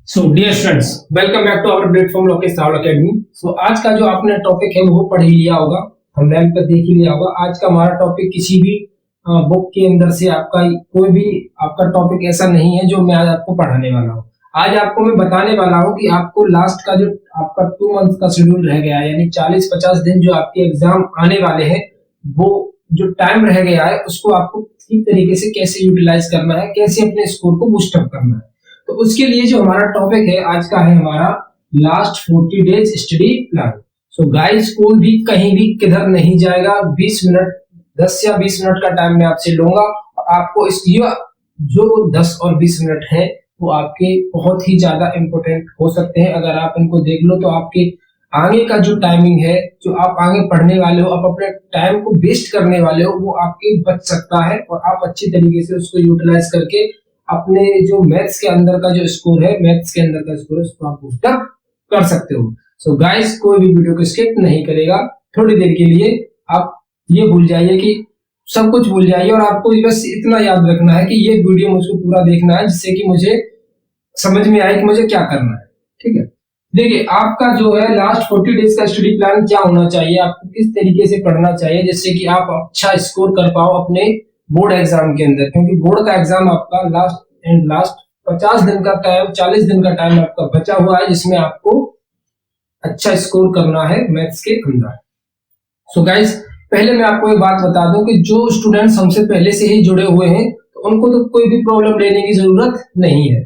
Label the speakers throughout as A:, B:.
A: So dear students, welcome back to our platform Lokesh Rawal academy. So आज का जो आपने टॉपिक है वो पढ़ ही लिया होगा, थंबनेल पर देख ही लिया होगा। आज का हमारा टॉपिक किसी भी बुक के अंदर से आपका कोई भी आपका टॉपिक ऐसा नहीं है जो मैं आज आपको पढ़ाने वाला हूँ। आज आपको मैं बताने वाला हूँ कि आपको लास्ट का जो आपका 2 मंथ का शेड्यूल रह गया है, यानी 40-50 दिन जो आपके एग्जाम आने वाले हैं, वो जो टाइम रह गया है उसको आपको ठीक तरीके से कैसे यूटिलाइज करना है, कैसे अपने स्कोर को बूस्ट अप करना है। तो उसके लिए जो हमारा टॉपिक है आज का है हमारा last 40 days study plan. So guys, कोई भी कहीं भी किधर नहीं जाएगा। 20 मिनट 10 या 20 मिनट का टाइम मैं आपसे लूंगा और आपको इस जो 10 और 20 मिनट है वो आपके बहुत ही ज्यादा इंपॉर्टेंट हो सकते हैं। अगर आप इनको देख लो तो आपके आगे का जो टाइमिंग है, जो आप आगे पढ़ने वाले हो, आप अपने टाइम को वेस्ट करने वाले हो, वो आपके बच सकता है और आप अच्छी तरीके से उसको यूटिलाइज करके अपने जो मैथ्स के अंदर का जो स्कोर है, मैथ्स के अंदर का स्कोर है, उसको आप बूस्ट अप कर सकते हो। सो गाइस, कोई भी वीडियो को स्किप नहीं करेगा। थोड़ी देर के लिए आप ये भूल जाइए कि सब कुछ भूल जाइए और आपको बस इतना याद रखना है कि ये वीडियो मुझको पूरा देखना है, जिससे कि मुझे समझ में आए कि मुझे क्या करना है। ठीक है, देखिए आपका जो है लास्ट 40 डेज का स्टडी प्लान क्या होना चाहिए, आपको किस तरीके से पढ़ना चाहिए जिससे कि आप अच्छा स्कोर कर पाओ अपने बोर्ड एग्जाम के अंदर। क्योंकि बोर्ड का एग्जाम आपका लास्ट 50 दिन का टाइम, 40 दिन का टाइम आपका बचा हुआ है, जिसमें आपको अच्छा स्कोर करना है मैथ्स के अंदर। सो गाइस, पहले मैं आपको एक बात बता दूं कि जो स्टूडेंट्स हमसे पहले से ही जुड़े हुए हैं तो उनको तो कोई भी प्रॉब्लम लेने की जरूरत नहीं है।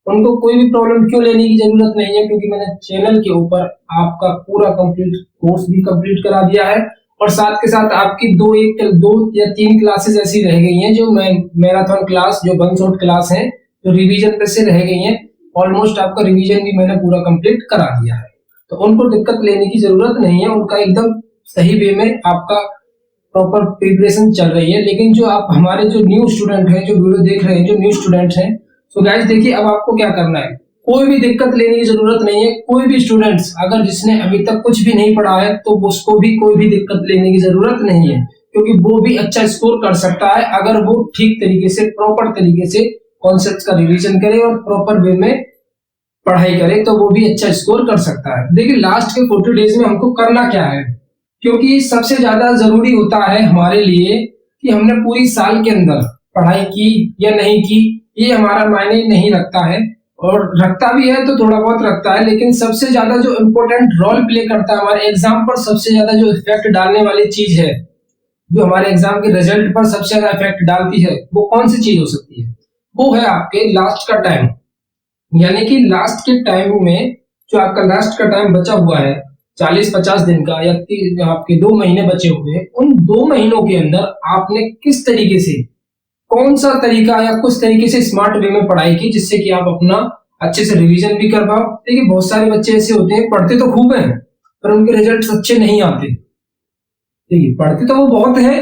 A: उनको कोई भी प्रॉब्लम क्यों लेने की जरूरत नहीं है, क्योंकि मैंने चैनल के ऊपर आपका पूरा कंप्लीट कोर्स भी कंप्लीट करा दिया है और साथ के साथ आपकी दो या तीन क्लासेस ऐसी रह गई हैं जो मैराथन क्लास, जो वन शॉट क्लास है, जो रिवीजन पे से रह गई हैं। ऑलमोस्ट आपका रिवीजन भी मैंने पूरा कंप्लीट करा दिया है, तो उनको दिक्कत लेने की जरूरत नहीं है। उनका एकदम सही वे में आपका प्रॉपर प्रिपरेशन चल रही है। लेकिन जो आप हमारे जो न्यू स्टूडेंट हैं, जो वीडियो देख रहे हैं, जो न्यू स्टूडेंट हैं, तो गाइस देखिए, अब आपको क्या करना है, कोई भी दिक्कत लेने की जरूरत नहीं है। कोई भी स्टूडेंट्स अगर जिसने अभी तक कुछ भी नहीं पढ़ा है तो उसको भी कोई भी दिक्कत लेने की जरूरत नहीं है, क्योंकि वो भी अच्छा स्कोर कर सकता है अगर वो ठीक तरीके से, प्रॉपर तरीके से कॉन्सेप्ट का रिवीजन करे और प्रॉपर वे में पढ़ाई करे, तो वो भी अच्छा स्कोर कर सकता है। देखिए लास्ट के 40 डेज में हमको करना क्या है, क्योंकि सबसे ज्यादा जरूरी होता है हमारे लिए कि हमने पूरी साल के अंदर पढ़ाई की या नहीं की, ये हमारा मायने नहीं रखता है, और रखता भी है तो थोड़ा बहुत रखता है। लेकिन सबसे ज्यादा जो इम्पोर्टेंट रोल प्ले करता है हमारे एग्जाम पर, सबसे ज्यादा जो इफेक्ट डालने वाली चीज है, जो हमारे एग्जाम के रिजल्ट पर सबसे ज्यादा इफेक्ट डालती है, वो कौन सी चीज हो सकती है? वो है आपके लास्ट का टाइम। यानी कि लास्ट के टाइम में जो आपका लास्ट का टाइम बचा हुआ है 40-50 दिन का, या आपके 2 महीने बचे हुए हैं, उन 2 महीनों के अंदर आपने किस तरीके से, कौन सा तरीका या कुछ तरीके से स्मार्ट वे में पढ़ाई की, जिससे कि आप अपना अच्छे से रिवीजन भी कर पाओ। देखिए बहुत सारे बच्चे ऐसे होते हैं, पढ़ते तो खूब हैं पर उनके रिजल्ट्स अच्छे नहीं आते। देखिए पढ़ते तो वो बहुत है,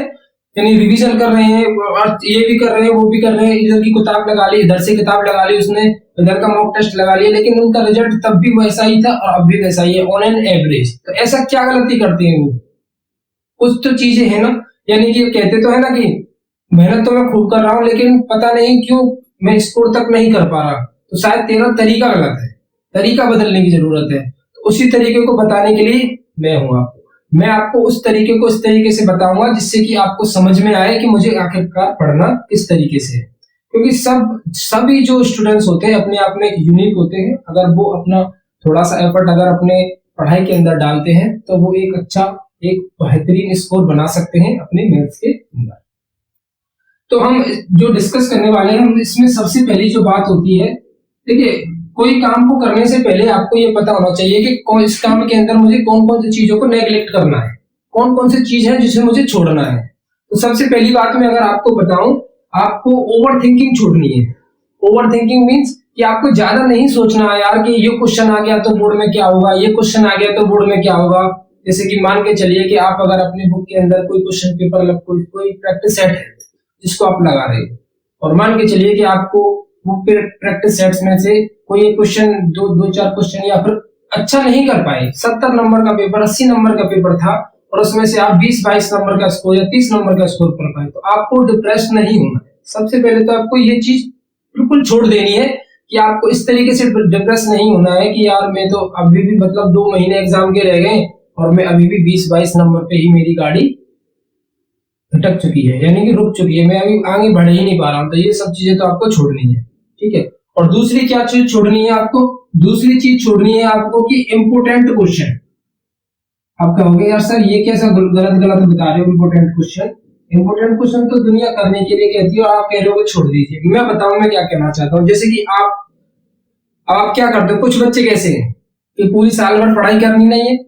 A: यानी रिवीजन कर रहे हैं और ये भी कर रहे हैं, वो भी कर रहे हैं, इधर की किताब लगा ली, इधर से किताब लगा ली उसने, इधर का मॉक टेस्ट लगा लिया, लेकिन उनका रिजल्ट तब भी वैसा ही था और अब भी वैसा ही है, ऑन एन एवरेज। तो ऐसा क्या गलती करते हैं वो? कुछ तो चीजें है ना, यानी कि कहते तो है ना कि मेहनत तो मैं खूब कर रहा हूँ लेकिन पता नहीं क्यों मैं स्कोर तक नहीं कर पा रहा, तो शायद तेरा तरीका गलत है, तरीका बदलने की जरूरत है। तो उसी तरीके को बताने के लिए मैं हूँ। मैं आपको उस तरीके को इस तरीके से बताऊंगा जिससे कि आपको समझ में आए कि मुझे आखिरकार पढ़ना किस तरीके से है। क्योंकि सभी जो स्टूडेंट्स होते हैं अपने आप में यूनिक होते हैं। अगर वो अपना थोड़ा सा एफर्ट अगर अपने पढ़ाई के अंदर डालते हैं तो वो एक अच्छा, एक बेहतरीन स्कोर बना सकते हैं अपने मैथ्स के अंदर। तो हम जो डिस्कस करने वाले हैं, हम इसमें सबसे पहली जो बात होती है, देखिए कोई काम को करने से पहले आपको ये पता होना चाहिए कि इस काम के अंदर मुझे कौन कौन सी चीजों को नेग्लेक्ट करना है, कौन कौन सी चीज है जिसे मुझे छोड़ना है। तो सबसे पहली बात मैं अगर आपको बताऊं, आपको ओवर थिंकिंग छोड़नी है। ओवर थिंकिंग मीन्स कि आपको ज्यादा नहीं सोचना है यार कि ये क्वेश्चन आ गया तो बोर्ड में क्या होगा, ये क्वेश्चन आ गया तो बोर्ड में क्या होगा। जैसे कि मान के चलिए कि आप अगर अपने बुक के अंदर कोई क्वेश्चन पेपर, कोई प्रैक्टिस सेट है जिसको आप लगा रहे हो, और मान के चलिए कि आपको वो प्रैक्टिस सेट्स में से कोई एक क्वेश्चन, दो चार क्वेश्चन या फिर अच्छा नहीं कर पाए, 70 नंबर का पेपर, 80 नंबर का पेपर था और उसमें से आप 20-22 नंबर का स्कोर या 30 नंबर का स्कोर कर पाए, तो आपको डिप्रेस नहीं होना है। सबसे पहले तो आपको ये चीज बिल्कुल छोड़ देनी है कि आपको इस तरीके से डिप्रेस नहीं होना है कि यार मैं तो अभी भी मतलब 2 महीने एग्जाम के रह गए और मैं अभी भी 20-22 नंबर पे ही मेरी गाड़ी भटक चुकी है, यानी कि रुक चुकी है, मैं अभी आगे बढ़ ही नहीं पा रहा हूँ। तो ये सब चीजें तो आपको छोड़नी है, ठीक है। और दूसरी क्या चीज छोड़नी है आपको, दूसरी चीज छोड़नी है आपको कि इम्पोर्टेंट क्वेश्चन। आप कहोगे यार सर ये कैसा गलत गलत बता रहे हो इम्पोर्टेंट क्वेश्चन। इम्पोर्टेंट क्वेश्चन तो दुनिया करने के लिए कहती है और आप कह रहे हो छोड़ दीजिए। मैं बताऊं मैं क्या कहना चाहता हूँ। जैसे कि आप क्या करते हो, कुछ बच्चे कैसे हैं कि पूरी साल भर पढ़ाई करनी नहीं है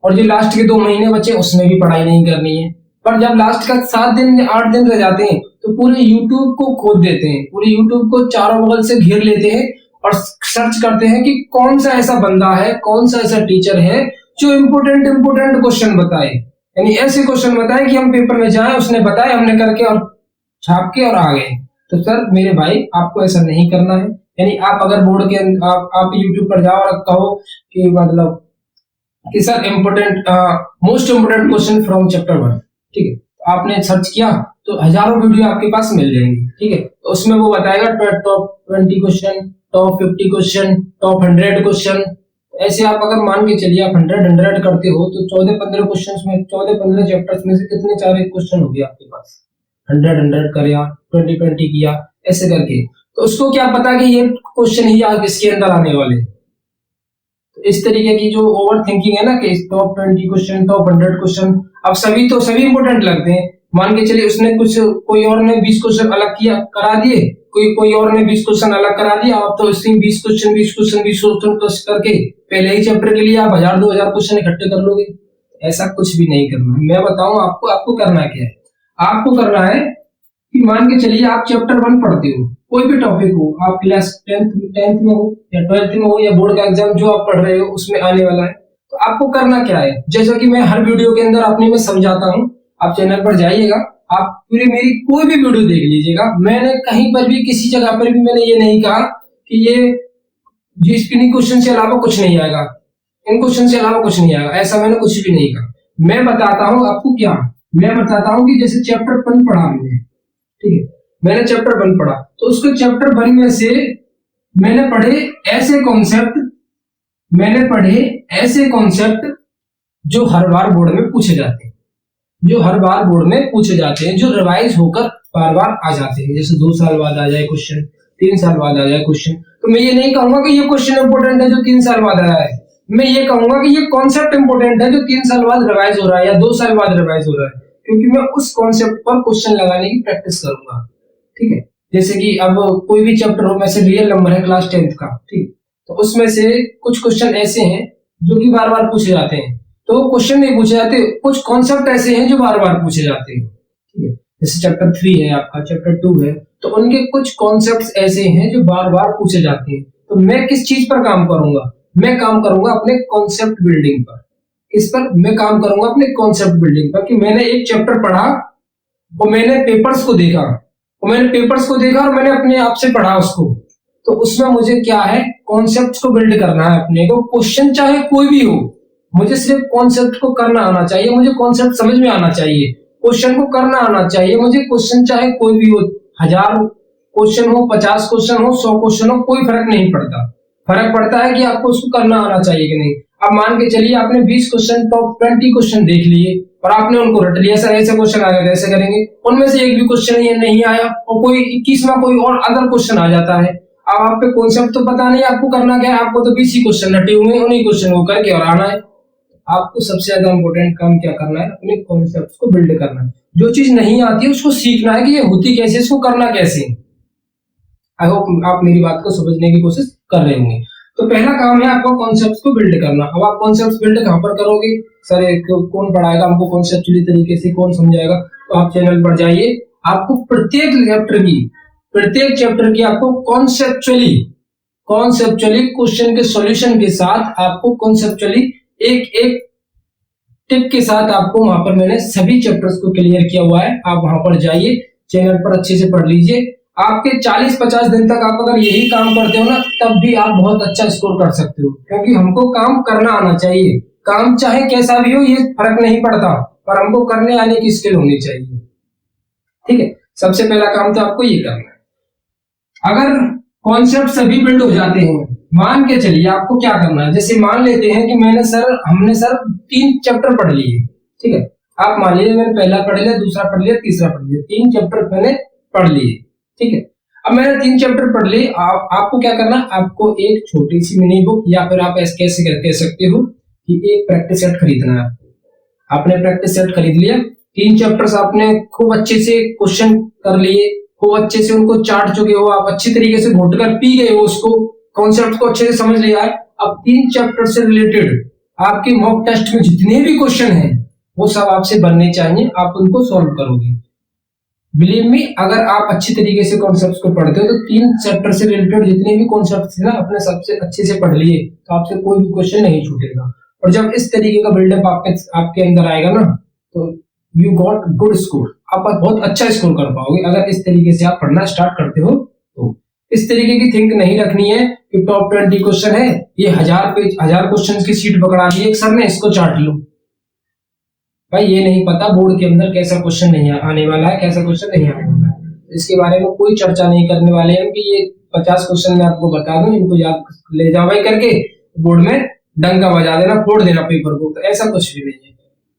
A: और जो लास्ट के 2 महीने बचे उसमें भी पढ़ाई नहीं करनी है, पर जब लास्ट का 7 दिन 8 दिन रह जाते हैं तो पूरे यूट्यूब को खोद देते हैं, पूरे यूट्यूब को चारों बगल से घेर लेते हैं और सर्च करते हैं कि कौन सा ऐसा बंदा है, कौन सा ऐसा टीचर है जो इम्पोर्टेंट क्वेश्चन बताए, यानी ऐसे क्वेश्चन बताए कि हम पेपर में जाएं, उसने बताया हमने करके और छाप के और आ गए। तो सर मेरे भाई आपको ऐसा नहीं करना है। यानी आप अगर बोर्ड के आप यूट्यूब पर जाओ और कहो कि मतलब कि sir important most important question from chapter 1, ठीक है, तो आपने सर्च किया तो हजारों वीडियो आपके पास मिल जाएंगी, ठीक है। तो उसमें वो बताएगा top 20 question, top 50 question, top 100 question. ऐसे आप अगर मान के चलिए आप 100 करते हो तो 14-15 क्वेश्चन में 14-15 चैप्टर्स में से कितने 4 क्वेश्चन हो गए आपके पास। 100 करा, 20 किया, ऐसे करके तो उसको क्या पता कि ये क्वेश्चन ही आज इसके अंदर आने वाले। तो इस तरीके की जो ओवर थिंकिंग है ना कि टॉप 20 क्वेश्चन, टॉप 100 क्वेश्चन, अब सभी इंपोर्टेंट लगते हैं। मान के चलिए उसने कुछ कोई और ने 20 क्वेश्चन अलग किया करा दिए, कोई और ने 20 क्वेश्चन अलग करा दिया, आप तो इसी 20 क्वेश्चन करके पहले ही चैप्टर के लिए आप 1000-2000 क्वेश्चन इकट्ठे कर लोगे। ऐसा कुछ भी नहीं करना। मैं बताऊं आपको करना क्या है। आपको करना है कि मान के चलिए आप चैप्टर 1 पढ़ते हो, कोई भी टॉपिक हो, आप क्लास 10th में हो या 12th में हो या बोर्ड का एग्जाम जो आप पढ़ रहे हो उसमें आने वाला है, तो आपको करना क्या है, जैसा कि मैं हर वीडियो के अंदर अपने में समझाता हूँ। आप चैनल पर जाइएगा, आप पूरी मेरी कोई भी वीडियो देख लीजिएगा। मैंने कहीं पर भी किसी जगह पर भी मैंने ये नहीं कहा कि ये इन क्वेश्चन से अलावा कुछ नहीं आएगा, इन क्वेश्चन से अलावा कुछ नहीं आएगा, ऐसा मैंने कुछ भी नहीं कहा। मैं बताता हूँ आपको क्या, मैं बताता हूँ कि जैसे चैप्टर 1 पढ़ा हमने, ठीक है, मैंने चैप्टर 1 पढ़ा तो उसको चैप्टर 1 में से मैंने पढ़े ऐसे कॉन्सेप्ट जो हर बार बोर्ड में पूछे जाते हैं, जो रिवाइज होकर बार बार आ जाते हैं। जैसे 2 साल बाद आ जाए क्वेश्चन, 3 साल बाद आ जाए क्वेश्चन। तो मैं ये नहीं कहूंगा कि ये क्वेश्चन इंपोर्टेंट है जो 3 साल बाद आया है, मैं ये कहूंगा कि ये कॉन्सेप्ट इंपोर्टेंट है जो 3 साल बाद रिवाइज हो रहा है या 2 साल बाद रिवाइज हो रहा है, क्योंकि मैं उस कॉन्सेप्ट पर क्वेश्चन लगाने की प्रैक्टिस करूंगा, ठीक है। जैसे कि अब कोई भी चैप्टर हो, वैसे रियल नंबर है क्लास 10th का, ठीक, तो उसमें से कुछ क्वेश्चन ऐसे हैं जो कि बार बार पूछे जाते हैं, तो क्वेश्चन नहीं पूछे जाते, कुछ कॉन्सेप्ट ऐसे हैं जो बार बार पूछे जाते हैं, ठीक है। जैसे चैप्टर 3 है आपका, चैप्टर 2 है, तो उनके कुछ कॉन्सेप्ट ऐसे हैं जो बार बार पूछे जाते हैं। तो मैं किस चीज पर काम करूंगा, मैं काम करूंगा अपने कॉन्सेप्ट बिल्डिंग पर। इस पर मैं काम करूंगा अपने कॉन्सेप्ट बिल्डिंग पर, कि मैंने एक चैप्टर पढ़ा और मैंने पेपर्स को देखा और मैंने अपने आप से पढ़ा उसको, तो उसमें मुझे क्या है, कॉन्सेप्ट को बिल्ड करना है अपने को। क्वेश्चन चाहे कोई भी हो, मुझे सिर्फ कॉन्सेप्ट को करना आना चाहिए, मुझे कॉन्सेप्ट समझ में आना चाहिए, क्वेश्चन को करना आना चाहिए मुझे। क्वेश्चन चाहे कोई भी हो, 1000 क्वेश्चन हो, 50 क्वेश्चन हो, 100 क्वेश्चन हो, कोई फर्क नहीं पड़ता। फर्क पड़ता है कि आपको उसको करना आना चाहिए कि नहीं। अब मान के चलिए आपने 20 क्वेश्चन, टॉप 20 क्वेश्चन देख लिए और आपने उनको रट लिया, सर ऐसे क्वेश्चन आ गए कैसे करेंगे, उनमें से एक भी क्वेश्चन ये नहीं आया और कोई 21वां कोई और अदर क्वेश्चन आ जाता है। अब आप पे कॉन्सेप्ट तो पता नहीं आपको करना क्या है, आपको तो 20 ही क्वेश्चन रटे हुए हैं, उन्हीं क्वेश्चन को करके और आना है। आपको सबसे ज्यादा इंपॉर्टेंट काम क्या करना है, अपने कॉन्सेप्ट को बिल्ड करना है। जो चीज नहीं आती है उसको सीखना है कि ये होती कैसे, इसको करना कैसे। आई होप आप मेरी बात को समझने की कोशिश कर रहे होंगे। तो पहला काम है आपको कॉन्सेप्ट को बिल्ड करना। अब आप कॉन्सेप्ट बिल्ड कहां पर करोगे, सर कौन पढ़ाएगा हमको कॉन्सेप्चुअली तरीके से, कौन समझाएगा, तो आप चैनल पर जाइए। आपको प्रत्येक चैप्टर की आपको कॉन्सेप्चुअली क्वेश्चन के सॉल्यूशन के साथ, आपको कॉन्सेप्चुअली एक एक टिप के साथ आपको वहां पर मैंने सभी चैप्टर्स को क्लियर किया हुआ है। आप वहां पर जाइए, चैनल पर अच्छे से पढ़ लीजिए। आपके 40-50 दिन तक आप अगर यही काम करते हो ना, तब भी आप बहुत अच्छा स्कोर कर सकते हो, क्योंकि हमको काम करना आना चाहिए। काम चाहे कैसा भी हो, ये फर्क नहीं पड़ता, पर हमको करने आने की स्किल होनी चाहिए, ठीक है। सबसे पहला काम तो आपको ये करना है। अगर कॉन्सेप्ट सभी बिल्ड हो जाते हैं। मान के चलिए आपको क्या करना है, जैसे मान लेते हैं कि हमने सर 3 चैप्टर पढ़ लिए, ठीक है। आप मान लीजिए मैंने पहला पढ़ लिया, दूसरा पढ़ लिया, तीसरा पढ़ लिया, 3 चैप्टर मैंने पढ़ लिए, ठीक है। अब मैंने 3 चैप्टर पढ़ लिए, आपको क्या करना, आपको एक छोटी सी मिनी बुक या फिर आप ऐसे कैसे कह सकते हो कि एक प्रैक्टिस सेट खरीदना है। आपने प्रैक्टिस सेट खरीद लिया, 3 चैप्टर्स आपने खूब अच्छे से क्वेश्चन कर लिए, खूब अच्छे से उनको चाट चुके हो, आप अच्छी तरीके से घोट कर पी गए हो, उसको कॉन्सेप्ट को अच्छे से समझ लिया है। अब 3 चैप्टर से रिलेटेड आपके मॉक टेस्ट में जितने भी क्वेश्चन हैं वो सब आपसे बनने चाहिए, आप उनको सॉल्व करोगे। बिलीव मी, अगर आप अच्छी तरीके से कॉन्सेप्ट्स को पढ़ते हो तो 3 चैप्टर से रिलेटेड जितने भी कॉन्सेप्ट्स हैं ना अपने सबसे अच्छे से पढ़ लिए तो आपसे कोई भी क्वेश्चन नहीं छूटेगा। और जब इस तरीके का बिल्डअप आपके अंदर आएगा ना तो यू गॉट गुड स्कोर, आप बहुत अच्छा स्कोर कर पाओगे अगर इस तरीके से आप पढ़ना स्टार्ट करते हो। तो इस तरीके की थिंक नहीं रखनी है कि टॉप 20 क्वेश्चन है, ये 1000 क्वेश्चन की सीट पकड़ा दी एक सर ने, इसको चाट लो। भाई ये नहीं पता बोर्ड के अंदर कैसा क्वेश्चन नहीं आने वाला है, कैसा क्वेश्चन नहीं आने वाला है, इसके बारे में कोई चर्चा नहीं करने वाले हैं कि ये 50 क्वेश्चन मैं आपको बता दूं, इनको याद ले जाओ भाई करके बोर्ड में डंका बजा देना, फोड़ देना पेपर को, तो ऐसा कुछ भी नहीं है।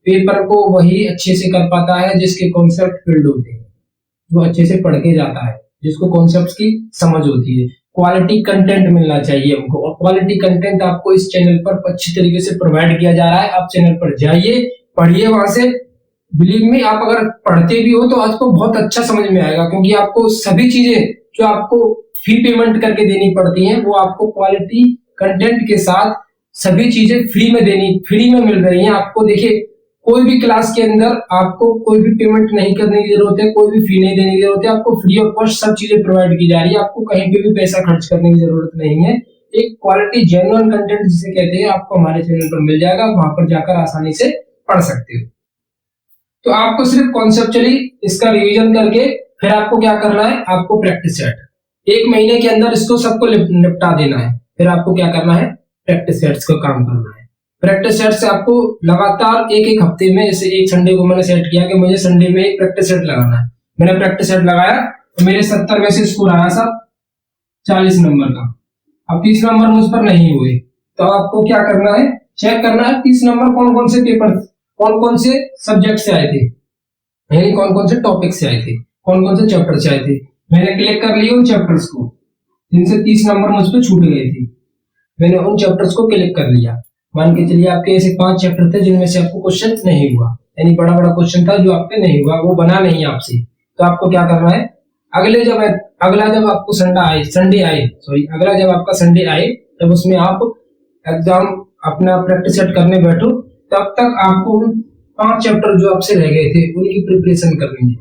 A: पेपर को वही अच्छे से कर पाता है जिसके कॉन्सेप्ट फील्ड होते हैं, जो अच्छे से पढ़ के जाता है, जिसको कॉन्सेप्ट्स की समझ होती है। क्वालिटी कंटेंट मिलना चाहिए हमको, और क्वालिटी कंटेंट आपको इस चैनल पर अच्छी तरीके से प्रोवाइड किया जा रहा है। आप चैनल पर जाइए, पढ़िए वहां से। बिलीव मी, आप अगर पढ़ते भी हो तो आपको बहुत अच्छा समझ में आएगा, क्योंकि आपको सभी चीजें जो आपको फी पेमेंट करके देनी पड़ती हैं वो आपको क्वालिटी कंटेंट के साथ सभी चीजें फ्री में मिल रही हैं आपको। देखिए, कोई भी क्लास के अंदर आपको कोई भी पेमेंट नहीं करने की जरूरत है, कोई भी फी नहीं देने की जरूरत है, आपको फ्री ऑफ कॉस्ट सब चीजें प्रोवाइड की जा रही है, आपको कहीं पे भी पैसा खर्च करने की जरूरत नहीं है। एक क्वालिटी जेन्युइन कंटेंट जिसे कहते हैं आपको हमारे चैनल पर मिल जाएगा, वहां पर जाकर आसानी से पढ़ सकते हो। तो आपको सिर्फ कॉन्सेप्चुअली इसका रिवीजन करके फिर आपको क्या करना है, आपको प्रैक्टिस सेट 1 महीने के अंदर इसको सबको निपटा देना है। फिर आपको क्या करना है, प्रैक्टिस सेट्स का काम करना है। प्रैक्टिस सेट से आपको लगातार एक हफ्ते में, जैसे एक संडे को मैंने सेट किया कि मुझे संडे में एक प्रैक्टिस सेट लगाना है, मैंने प्रैक्टिस सेट लगाया तो मेरे 70 में से स्कोर आया सब 40 नंबर का। अब 30 नंबर मुझ पर नहीं हुए तो आपको क्या करना है, चेक करना है 30 नंबर कौन कौन से पेपर, कौन कौन से सब्जेक्ट से आए थे, यानी कौन कौन से टॉपिक से आए थे, कौन कौन से चैप्टर से आए थे। मैंने क्लिक कर लिए उन चैप्टर्स को जिनसे 30 नंबर मुझ पर छूट गए थे, मैंने उन चैप्टर्स को क्लिक कर लिया। मान के चलिए आपके ऐसे 5 चैप्टर थे जिनमें से आपको क्वेश्चन नहीं हुआ, यानी बड़ा क्वेश्चन था जो आपके नहीं हुआ, वो बना नहीं आपसे, तो आपको क्या करना है, अगला जब आपको अगला जब आपका संडे आए, जब उसमें आप एग्जाम अपना प्रैक्टिस सेट करने बैठो, तब तक आपको 5 चैप्टर जो आपसे रह गए थे उनकी प्रिपरेशन करनी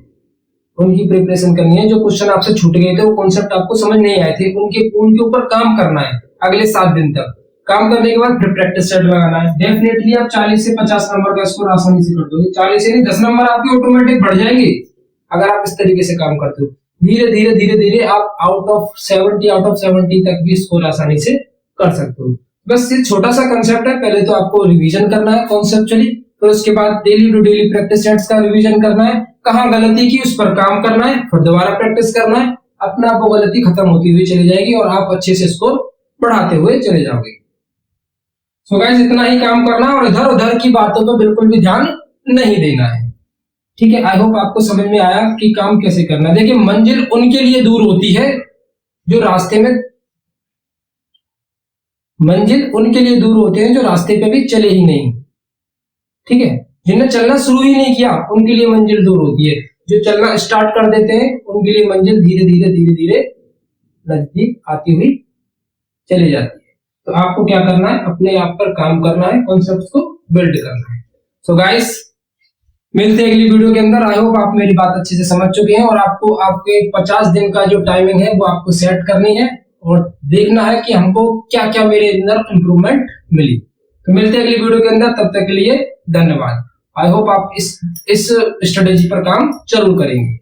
A: है। जो क्वेश्चन आपसे छूट गए थे, वो कॉन्सेप्ट आपको समझ नहीं आए थे, उनके ऊपर काम करना है अगले 7 दिन तक। काम करने के बाद फिर प्रैक्टिस सेट लगाना है। डेफिनेटली आप 40 से 50 नंबर का स्कोर आसानी से कर दोगे। 40 से नहीं 10 नंबर आपके ऑटोमेटिक बढ़ जाएंगे अगर आप इस तरीके से काम करते हो। धीरे धीरे आप आउट ऑफ 70 तक भी स्कोर आसानी से कर सकते हो। बस ये छोटा सा कंसेप्ट है, पहले तो आपको रिवीजन करना है कॉन्सेप्चुअली, फिर उसके बाद daily to daily practice sets का रिवीजन करना है, कहाँ गलती की उस पर काम करना है, फिर दोबारा प्रैक्टिस करना है, अपने आप वो गलती खत्म होती हुई चली जाएगी और आप अच्छे से स्कोर बढ़ाते हुए चले जाओगे। सो गाइस, इतना ही काम करना और इधर उधर की बातों पर बिल्कुल भी ध्यान नहीं देना है, ठीक है। आई होप आपको समझ में आया कि काम कैसे करना है। देखिए, मंजिल उनके लिए दूर होती है जो रास्ते पे भी चले ही नहीं, ठीक है। जिन्हें चलना शुरू ही नहीं किया उनके लिए मंजिल दूर होती है, जो चलना स्टार्ट कर देते हैं उनके लिए मंजिल धीरे धीरे नजदीक आती हुई चली जाती है। तो आपको क्या करना है, अपने आप पर काम करना है, कॉन्सेप्ट्स को बिल्ड करना है। सो गाइस, मिलते हैं अगली वीडियो के अंदर। आई होप आप मेरी बात अच्छे से समझ चुके हैं और आपको आपके 50 दिन का जो टाइमिंग है वो आपको सेट करनी है और देखना है कि हमको क्या क्या मेरे अंदर इंप्रूवमेंट मिली। तो मिलते हैं अगली वीडियो के अंदर, तब तक के लिए धन्यवाद। आई होप आप इस स्ट्रेटेजी पर काम जरूर करेंगे।